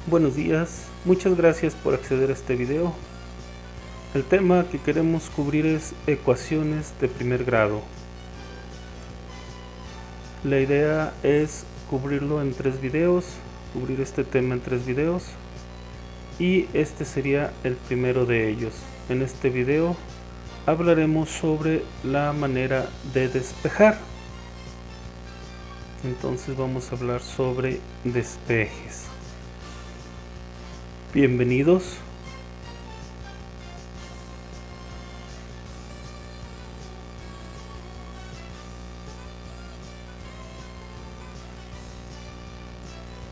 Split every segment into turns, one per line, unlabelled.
Buenos días, muchas gracias por acceder a este video. El tema que queremos cubrir es ecuaciones de primer grado. La idea es cubrirlo en 3 videos, cubrir este tema en 3 videos, y este sería el primero de ellos. En este video hablaremos sobre la manera de despejar. Entonces vamos a hablar sobre despejes. Bienvenidos.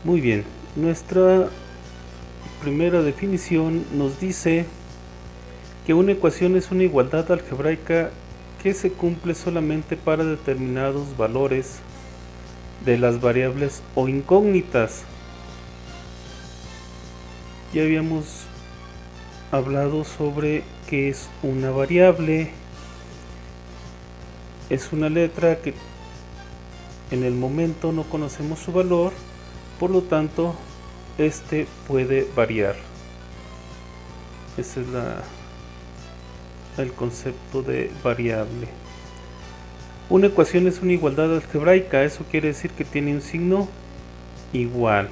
Muy bien, nuestra primera definición nos dice que una ecuación es una igualdad algebraica que se cumple solamente para determinados valores de las variables o incógnitas. Ya habíamos hablado sobre qué es una variable. Es una letra que en el momento no conocemos su valor, por lo tanto este puede variar. Ese es el concepto de variable. Una ecuación es una igualdad algebraica, eso quiere decir que tiene un signo igual.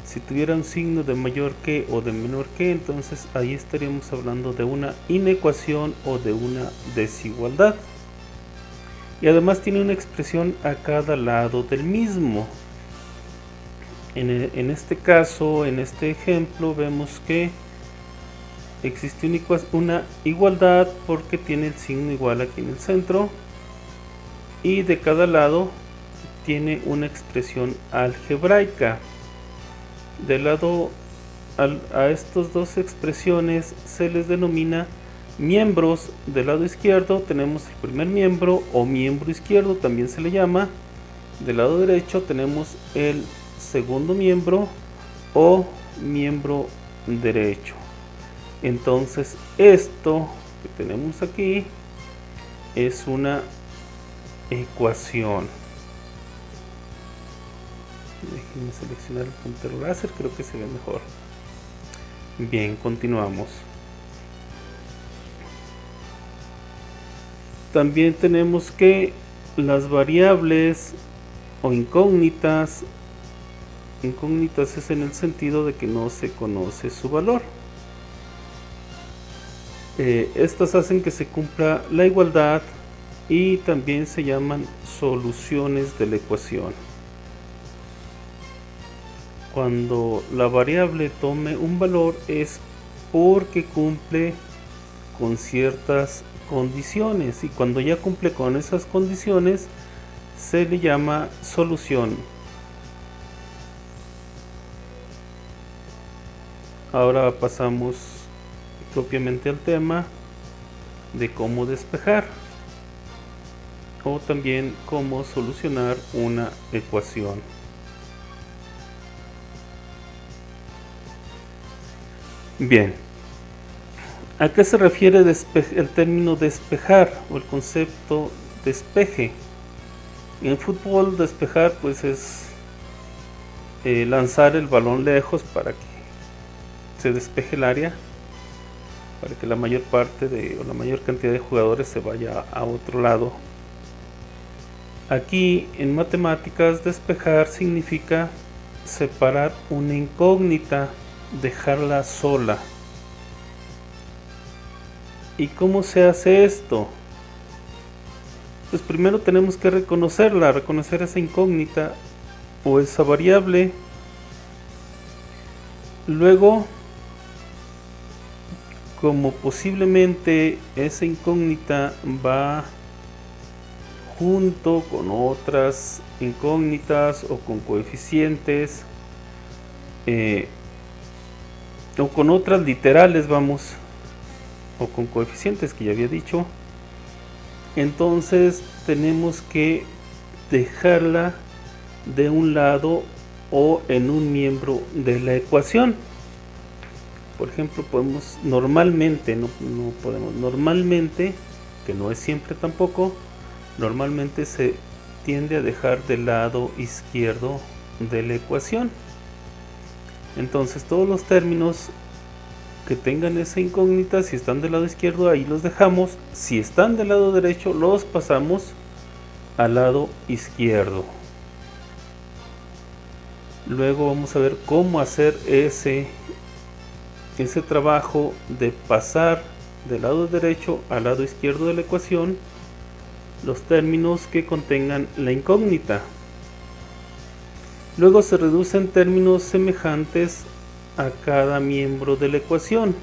Si tuviera un signo de mayor que o de menor que, entonces ahí estaríamos hablando de una inecuación o de una desigualdad. Y además tiene una expresión a cada lado del mismo. En este caso, en este ejemplo, vemos que existe una igualdad porque tiene el signo igual aquí en el centro, y de cada lado tiene una expresión algebraica. Del lado a estas dos expresiones se les denomina miembros. Del lado izquierdo tenemos el primer miembro o miembro izquierdo, también se le llama. Del lado derecho tenemos el segundo miembro o miembro derecho. Entonces esto que tenemos aquí es una ecuación. Déjenme seleccionar el puntero láser, creo que se ve mejor. Bien, continuamos. También tenemos que las variables o incógnitas es en el sentido de que no se conoce su valor. Estas hacen que se cumpla la igualdad y también se llaman soluciones de la ecuación. Cuando la variable tome un valor es porque cumple con ciertas condiciones, y cuando ya cumple con esas condiciones se le llama solución. Ahora pasamos propiamente al tema de cómo despejar o también cómo solucionar una ecuación. Bien, ¿a qué se refiere el término despejar o el concepto despeje? En fútbol, despejar pues es lanzar el balón lejos para que se despeje el área, para que la mayor parte o la mayor cantidad de jugadores se vaya a otro lado. Aquí en matemáticas, despejar significa separar una incógnita, dejarla sola. ¿Y cómo se hace esto? Pues primero tenemos que reconocer esa incógnita o esa variable. Luego, como posiblemente esa incógnita va junto con otras incógnitas o con coeficientes o con otras literales, o con coeficientes que ya había dicho, entonces tenemos que dejarla de un lado o en un miembro de la ecuación. Por ejemplo, podemos normalmente, normalmente, que no es siempre tampoco, normalmente se tiende a dejar del lado izquierdo de la ecuación. Entonces todos los términos que tengan esa incógnita, si están del lado izquierdo, ahí los dejamos. Si están del lado derecho, los pasamos al lado izquierdo. Luego vamos a ver cómo hacer ese trabajo de pasar del lado derecho al lado izquierdo de la ecuación los términos que contengan la incógnita. Luego se reducen términos semejantes a cada miembro de la ecuación.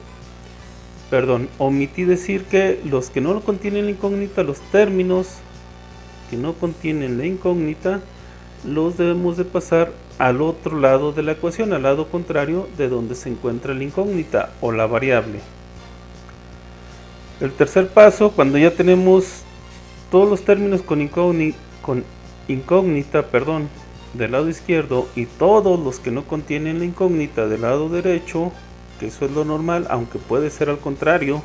Perdón, omití decir que los que no contienen la incógnita, los términos que no contienen la incógnita, los debemos de pasar al otro lado de la ecuación, al lado contrario de donde se encuentra la incógnita o la variable. El tercer paso, cuando ya tenemos todos los términos con incógnita, del lado izquierdo y todos los que no contienen la incógnita del lado derecho, que eso es lo normal, aunque puede ser al contrario,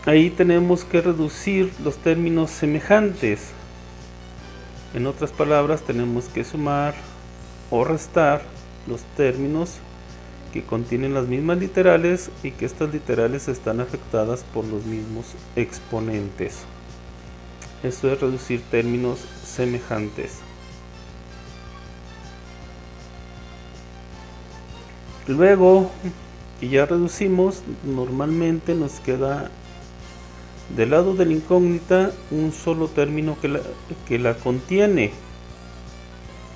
ahí tenemos que reducir los términos semejantes. En otras palabras, tenemos que sumar o restar los términos que contienen las mismas literales y que estas literales están afectadas por los mismos exponentes. Eso es reducir términos semejantes. Luego que ya reducimos, normalmente nos queda del lado de la incógnita un solo término que la contiene,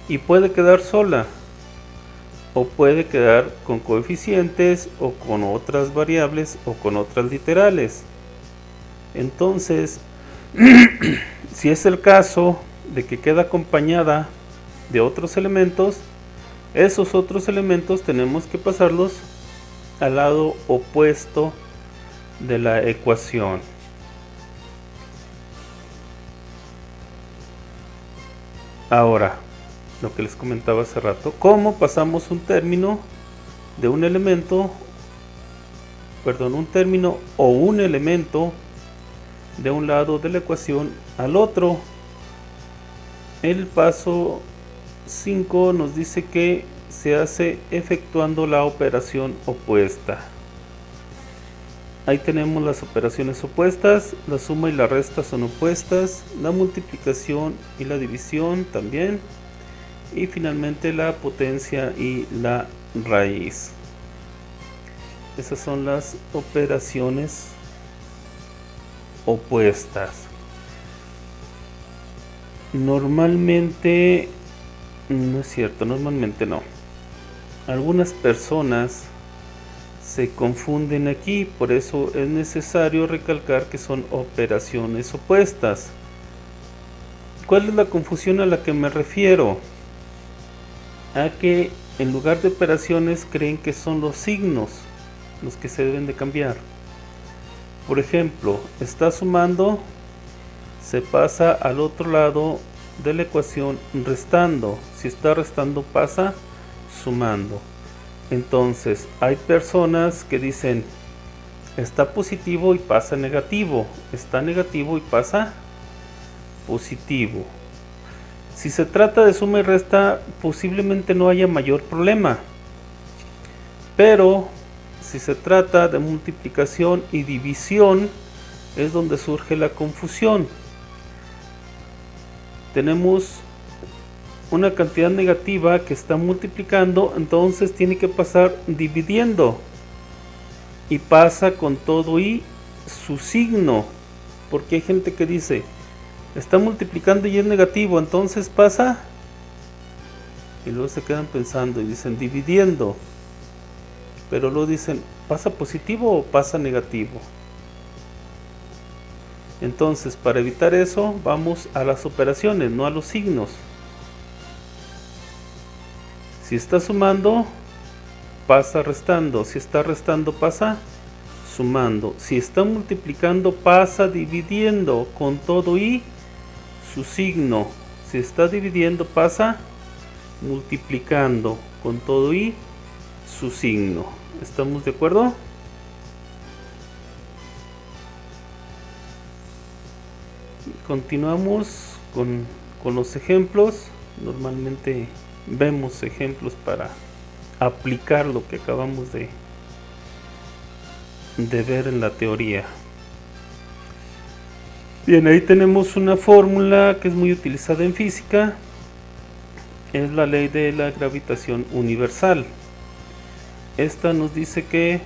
y puede quedar sola o puede quedar con coeficientes o con otras variables o con otras literales. Entonces, si es el caso de que queda acompañada de otros elementos, esos otros elementos tenemos que pasarlos al lado opuesto de la ecuación. Ahora, lo que les comentaba hace rato, ¿cómo pasamos un término de un elemento, un término o un elemento de un lado de la ecuación al otro? El paso 5 nos dice que se hace efectuando la operación opuesta. Ahí tenemos las operaciones opuestas, la suma y la resta son opuestas, la multiplicación y la división también, y finalmente la potencia y la raíz. Esas son las operaciones opuestas. Normalmente, no es cierto, normalmente no. Algunas personas se confunden aquí, por eso es necesario recalcar que son operaciones opuestas. ¿Cuál es la confusión a la que me refiero? A que en lugar de operaciones creen que son los signos los que se deben de cambiar. Por ejemplo, está sumando, se pasa al otro lado de la ecuación restando. Si está restando, pasa sumando. Entonces hay personas que dicen está positivo y pasa negativo, está negativo y pasa positivo. Si se trata de suma y resta, posiblemente no haya mayor problema, pero si se trata de multiplicación y división es donde surge la confusión. Tenemos una cantidad negativa que está multiplicando, entonces tiene que pasar dividiendo, y pasa con todo y su signo, porque hay gente que dice está multiplicando y es negativo, entonces pasa, y luego se quedan pensando y dicen dividiendo, pero luego dicen pasa positivo o pasa negativo. Entonces, para evitar eso, vamos a las operaciones, no a los signos. Si está sumando, pasa restando. Si está restando, pasa sumando. Si está multiplicando, pasa dividiendo con todo y su signo. Si está dividiendo, pasa multiplicando con todo y su signo. ¿Estamos de acuerdo? Continuamos con los ejemplos. Normalmente vemos ejemplos para aplicar lo que acabamos de ver en la teoría. Bien, ahí tenemos una fórmula que es muy utilizada en física. Es la ley de la gravitación universal. Esta nos dice que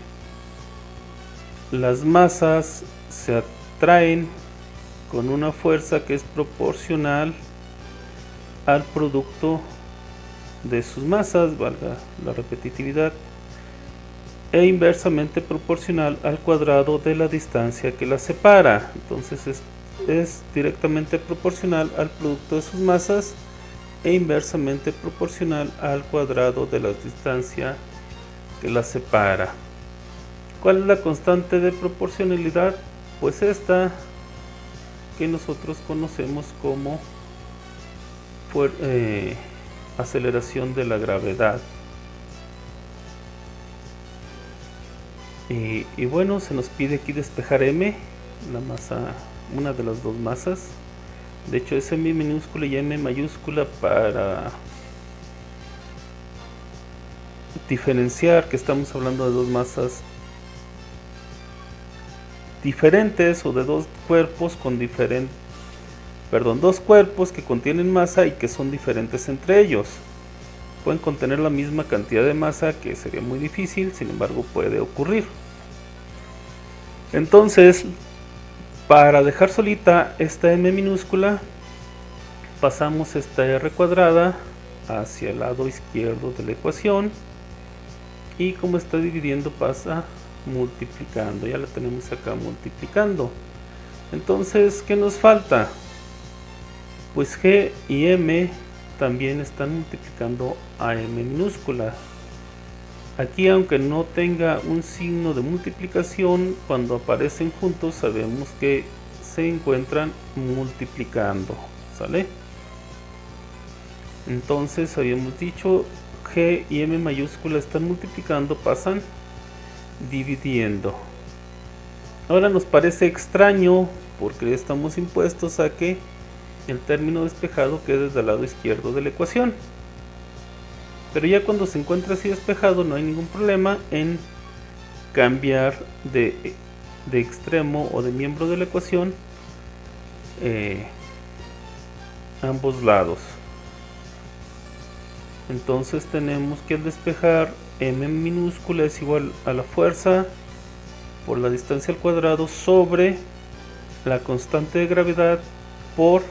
las masas se atraen con una fuerza que es proporcional al producto de sus masas, valga la repetitividad, e inversamente proporcional al cuadrado de la distancia que las separa. Entonces es directamente proporcional al producto de sus masas e inversamente proporcional al cuadrado de la distancia que las separa. ¿Cuál es la constante de proporcionalidad? Pues esta que nosotros conocemos como aceleración de la gravedad. Y bueno, se nos pide aquí despejar m, la masa, una de las dos masas. De hecho es m minúscula y m mayúscula para diferenciar que estamos hablando de dos masas diferentes o de dos cuerpos con dos cuerpos que contienen masa y que son diferentes entre ellos. Pueden contener la misma cantidad de masa, que sería muy difícil, sin embargo puede ocurrir. Entonces, para dejar solita esta m minúscula, pasamos esta r cuadrada hacia el lado izquierdo de la ecuación, y como está dividiendo pasa multiplicando. Ya la tenemos acá multiplicando. Entonces, ¿qué nos falta? Pues g y m también están multiplicando a m minúscula. Aquí, aunque no tenga un signo de multiplicación, cuando aparecen juntos sabemos que se encuentran multiplicando, ¿sale? Entonces habíamos dicho g y m mayúscula están multiplicando, pasan dividiendo. Ahora nos parece extraño porque estamos impuestos a que el término despejado quede del lado izquierdo de la ecuación, pero ya cuando se encuentra así despejado no hay ningún problema en cambiar de extremo o de miembro de la ecuación ambos lados. Entonces tenemos que al despejar m minúscula es igual a la fuerza por la distancia al cuadrado sobre la constante de gravedad por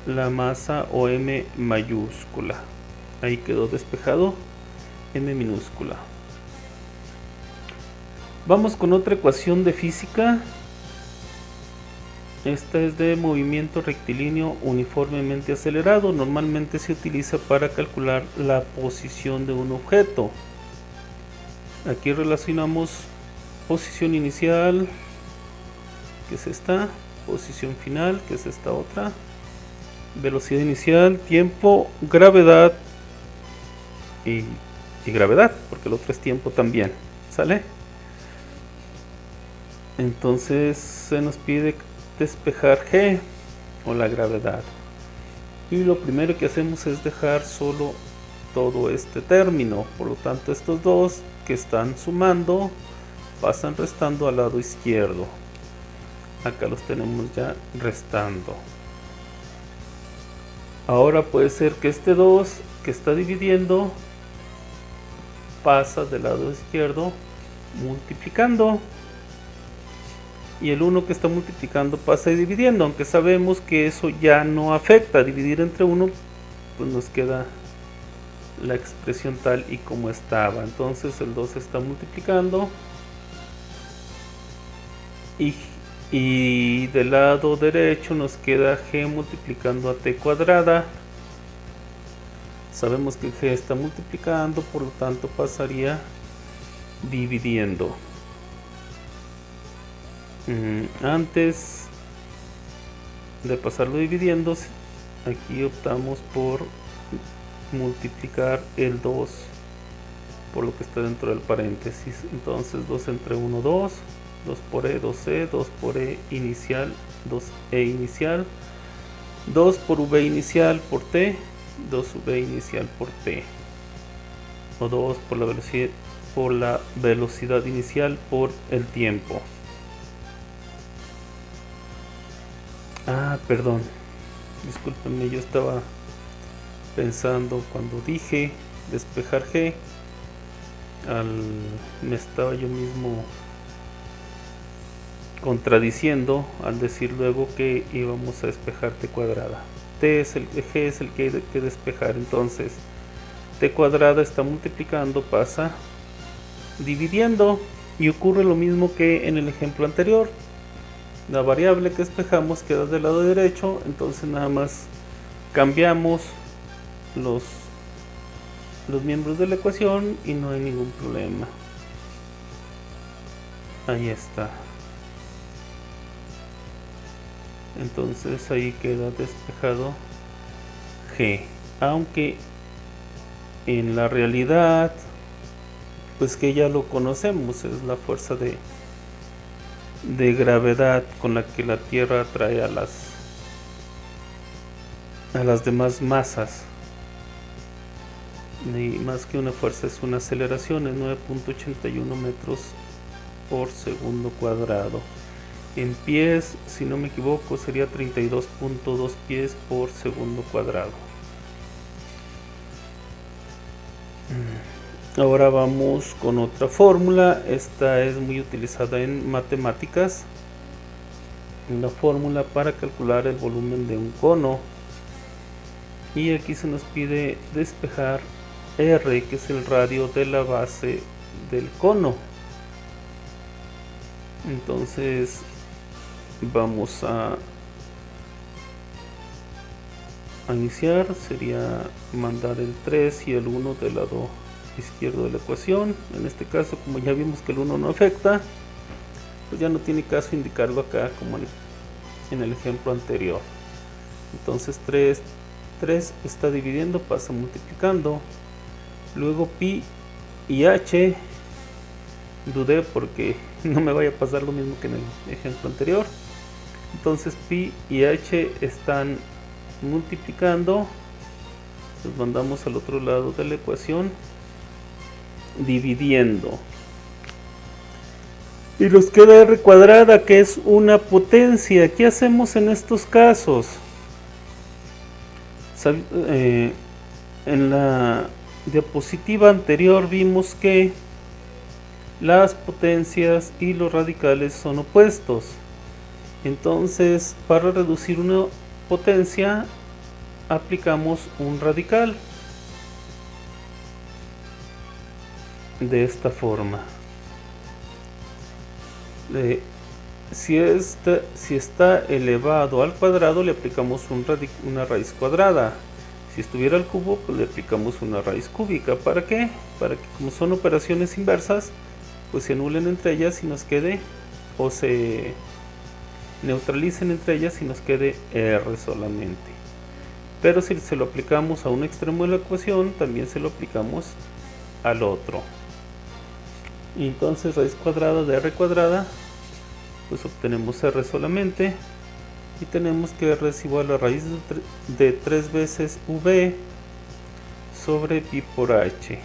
la masa o m mayúscula. Ahí quedó despejado m minúscula. Vamos con otra ecuación de física. Esta es de movimiento rectilíneo uniformemente acelerado. Normalmente se utiliza para calcular la posición de un objeto. Aquí relacionamos posición inicial, que es esta, posición final, que es esta otra, velocidad inicial, tiempo, gravedad y gravedad, porque el otro es tiempo también, ¿sale? Entonces se nos pide despejar g o la gravedad, y lo primero que hacemos es dejar solo todo este término. Por lo tanto, estos dos que están sumando pasan restando al lado izquierdo. Acá los tenemos ya restando. Ahora puede ser que este 2 que está dividiendo pasa del lado izquierdo multiplicando, y el 1 que está multiplicando pasa dividiendo, aunque sabemos que eso ya no afecta. Dividir entre 1, pues nos queda la expresión tal y como estaba. Entonces el 2 está multiplicando y del lado derecho nos queda g multiplicando a t cuadrada. Sabemos que g está multiplicando, por lo tanto pasaría dividiendo. Antes de pasarlo dividiendo, aquí optamos por multiplicar el 2 por lo que está dentro del paréntesis. Entonces 2 entre 1, 2, 2 por e, 2e, 2 por e inicial, 2e inicial, 2 por v inicial por t, 2v inicial por t, o 2 por la velocidad inicial por el tiempo. Perdón, discúlpenme, yo estaba pensando cuando dije despejar g, me estaba yo mismo contradiciendo al decir luego que íbamos a despejar t cuadrada. G es el que hay que despejar, entonces t cuadrada está multiplicando, pasa dividiendo, y ocurre lo mismo que en el ejemplo anterior. La variable que despejamos queda del lado derecho, entonces nada más cambiamos los miembros de la ecuación y no hay ningún problema. Ahí está. Entonces ahí queda despejado g, aunque en la realidad pues que ya lo conocemos, es la fuerza de gravedad con la que la Tierra atrae a las demás masas. Y más que una fuerza, es una aceleración, es 9.81 metros por segundo cuadrado. En pies, si no me equivoco, sería 32.2 pies por segundo cuadrado. Ahora vamos con otra fórmula. Esta es muy utilizada en matemáticas. La fórmula para calcular el volumen de un cono. Y aquí se nos pide despejar R, que es el radio de la base del cono. Entonces vamos a iniciar. Sería mandar el 3 y el 1 del lado izquierdo de la ecuación. En este caso, como ya vimos que el 1 no afecta, pues ya no tiene caso indicarlo acá como en el ejemplo anterior. Entonces 3 está dividiendo, pasa multiplicando. Luego pi y h, dudé porque no me vaya a pasar lo mismo que en el ejemplo anterior. Entonces pi y h están multiplicando, los mandamos al otro lado de la ecuación, dividiendo, y nos queda r cuadrada, que es una potencia. ¿Qué hacemos en estos casos? En la diapositiva anterior vimos que las potencias y los radicales son opuestos. Entonces, para reducir una potencia aplicamos un radical de esta forma. Si está elevado al cuadrado, le aplicamos una raíz cuadrada. Si estuviera al cubo, pues le aplicamos una raíz cúbica. ¿Para qué? Para que, como son operaciones inversas, pues se anulen entre ellas y nos quede, o se neutralicen entre ellas y nos quede R solamente. Pero si se lo aplicamos a un extremo de la ecuación, también se lo aplicamos al otro. Y entonces raíz cuadrada de R cuadrada, pues obtenemos R solamente, y tenemos que R es igual a raíz de 3 veces V sobre pi por H.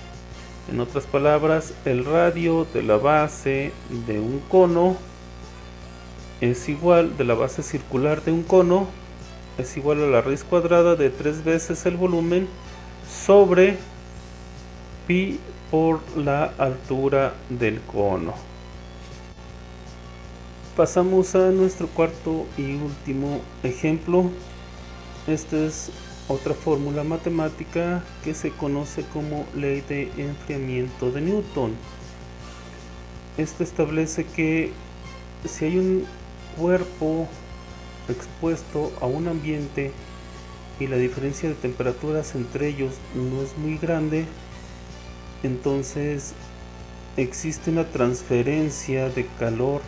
En otras palabras, el radio de la base de un cono es igual, de la base circular de un cono, es igual a la raíz cuadrada de 3 veces el volumen sobre pi por la altura del cono. Pasamos a nuestro cuarto y último ejemplo. Esta es otra fórmula matemática que se conoce como ley de enfriamiento de Newton. Esto establece que si hay un cuerpo expuesto a un ambiente y la diferencia de temperaturas entre ellos no es muy grande, entonces existe una transferencia de calor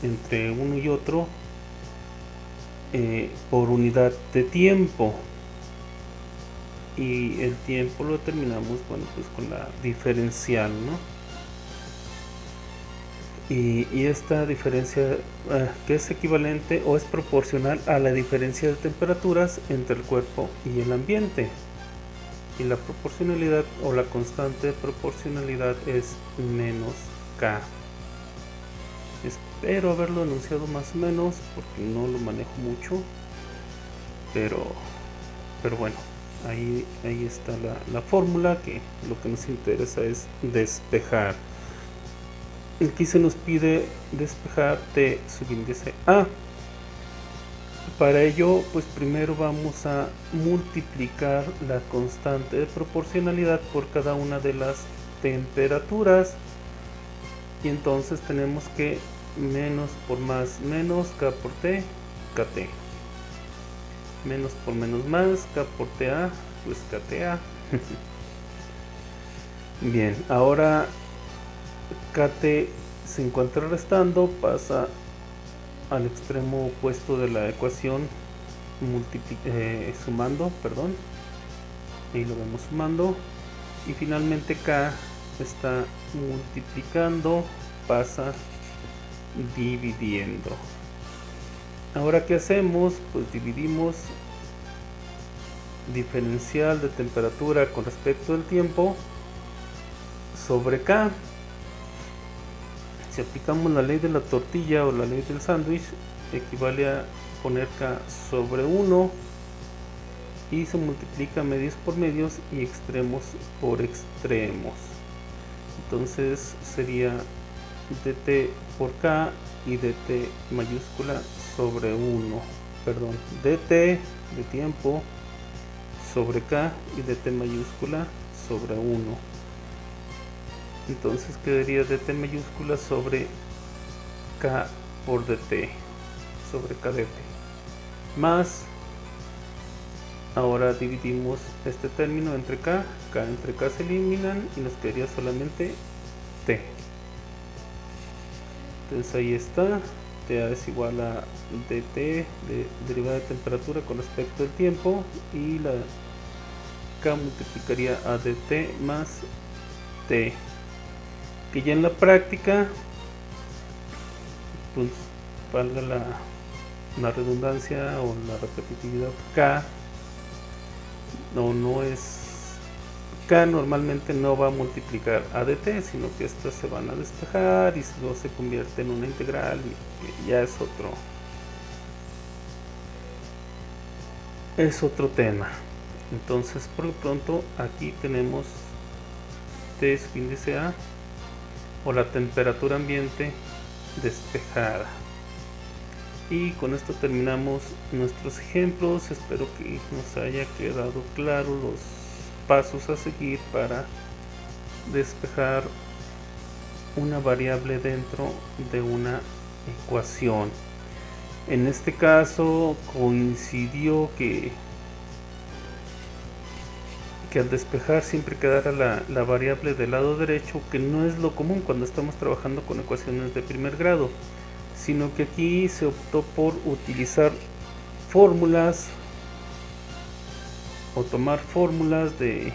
entre uno y otro por unidad de tiempo, y el tiempo lo determinamos, bueno, pues con la diferencial, ¿no? Y esta diferencia que es equivalente o es proporcional a la diferencia de temperaturas entre el cuerpo y el ambiente. y la proporcionalidad o la constante de proporcionalidad es menos k. Espero haberlo enunciado más o menos porque no lo manejo mucho, pero bueno, ahí está la fórmula, que lo que nos interesa es despejar. Aquí se nos pide despejar t subíndice a. Para ello, pues primero vamos a multiplicar la constante de proporcionalidad por cada una de las temperaturas, y entonces tenemos que menos por más menos, k por t, kt. Menos por menos más, k por ta, pues kta. Bien, ahora kt se encuentra restando, pasa al extremo opuesto de la ecuación sumando, perdón, ahí lo vemos sumando, y finalmente k está multiplicando, pasa dividiendo. Ahora, ¿qué hacemos? Pues dividimos diferencial de temperatura con respecto al tiempo sobre k. Si aplicamos la ley de la tortilla o la ley del sándwich, equivale a poner k sobre 1 y se multiplica medios por medios y extremos por extremos. Entonces sería dt por k y dt mayúscula sobre 1, perdón, dt de tiempo sobre k y dt mayúscula sobre 1. Entonces quedaría dt mayúscula sobre k por dt, sobre kdt, más, ahora dividimos este término entre k entre k se eliminan y nos quedaría solamente t. Entonces ahí está, ta es igual a dt de derivada de temperatura con respecto al tiempo, y la k multiplicaría a dt más t, que ya en la práctica, pues valga la redundancia o la repetitividad, k no es k, normalmente no va a multiplicar a dt, sino que estas se van a despejar y luego se convierte en una integral, y ya es otro tema. Entonces, por lo pronto, aquí tenemos t subíndice a, o la temperatura ambiente despejada. Y con esto terminamos nuestros ejemplos. Espero que nos haya quedado claro los pasos a seguir para despejar una variable dentro de una ecuación. En este caso coincidió que al despejar siempre quedara la variable del lado derecho, que no es lo común cuando estamos trabajando con ecuaciones de primer grado, sino que aquí se optó por utilizar fórmulas o tomar fórmulas de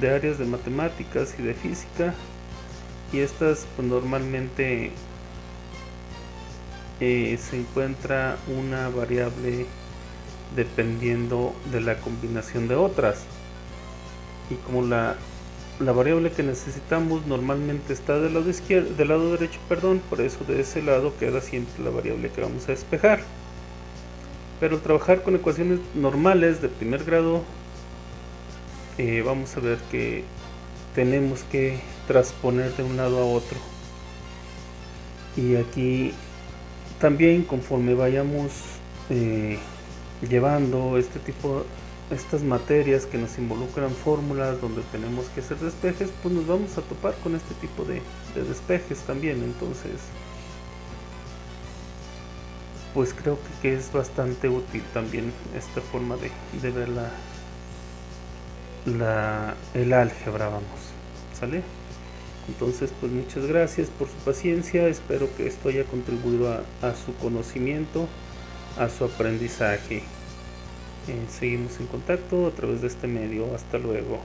áreas de matemáticas y de física, y estas pues normalmente se encuentra una variable dependiendo de la combinación de otras, y como la variable que necesitamos normalmente está del lado izquierdo, del lado derecho, perdón, por eso de ese lado queda siempre la variable que vamos a despejar. Pero al trabajar con ecuaciones normales de primer grado, vamos a ver que tenemos que transponer de un lado a otro, y aquí también, conforme vayamos llevando estas materias que nos involucran fórmulas donde tenemos que hacer despejes, pues nos vamos a topar con este tipo de despejes también. Entonces, pues creo que es bastante útil también esta forma de ver el álgebra, vamos, ¿sale? Entonces, pues muchas gracias por su paciencia, espero que esto haya contribuido a su conocimiento, a su aprendizaje. Seguimos en contacto a través de este medio. Hasta luego.